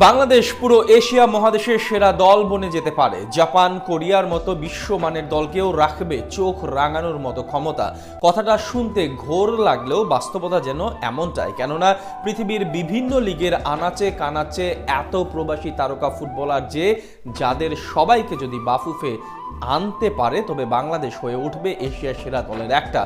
বাংলাদেশ পুরো এশিয়া মহাদেশের সেরা দল বনে যেতে পারে। জাপান, কোরিয়ার মতো বিশ্বমানের দলকেও রাখবে চোখ রাঙানোর মতো ক্ষমতা। কথাটা শুনতে ঘোর লাগলেও বাস্তবতা যেন এমনটাই। কেননা পৃথিবীর বিভিন্ন লিগের আনাচে কানাচে এত প্রবাসী তারকা ফুটবলার যাদের সবাইকে যদি বাফুফে আনতে পারে, তবে বাংলাদেশ হয়ে উঠবে এশিয়ার সেরা দলের একটা।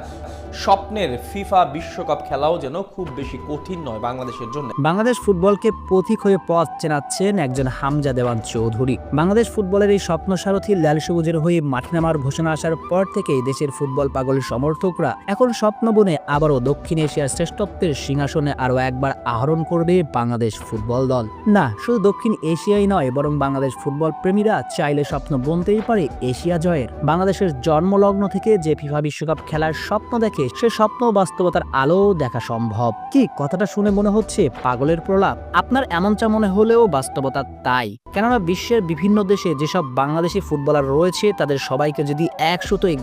স্বপ্নের ফিফা বিশ্বকাপ খেলাও যেন খুব বেশি কঠিন নয় বাংলাদেশের জন্য। বাংলাদেশ ফুটবলকে পথিক হয়ে পথ চেনাচ্ছেন একজন হামজা দেওয়ান চৌধুরী। বাংলাদেশ ফুটবলের এই স্বপ্ন সারথী লাল সবুজের হয়ে মাঠে নামার ঘোষণা আসার পর থেকেই দেশের ফুটবল পাগল সমর্থকরা এখন স্বপ্ন বনে আবারও দক্ষিণ এশিয়ার শ্রেষ্ঠত্বের সিংহাসনে আরও একবার আহরণ করবে বাংলাদেশ ফুটবল দল। না, শুধু দক্ষিণ এশিয়াই নয়, বরং বাংলাদেশ ফুটবল প্রেমীরা চাইলে স্বপ্ন বনতেই পারে এশিয়া জয়ের। বাংলাদেশের জন্মলগ্ন থেকে যে ফিফা বিশ্বকাপ খেলার স্বপ্ন দেখে, সে স্বপ্ন বাস্তবতার আলো দেখা সম্ভব। কি কথাটা শুনে মনে হচ্ছে পাগলের প্রলাপ? আপনার এমনটা মনে হলেও বাস্তবতা তাই। কেননা বিশ্বের বিভিন্ন দেশে যেসব বাংলাদেশি ফুটবলার রয়েছে, তাদের সবাইকে যদি এক সুতোয়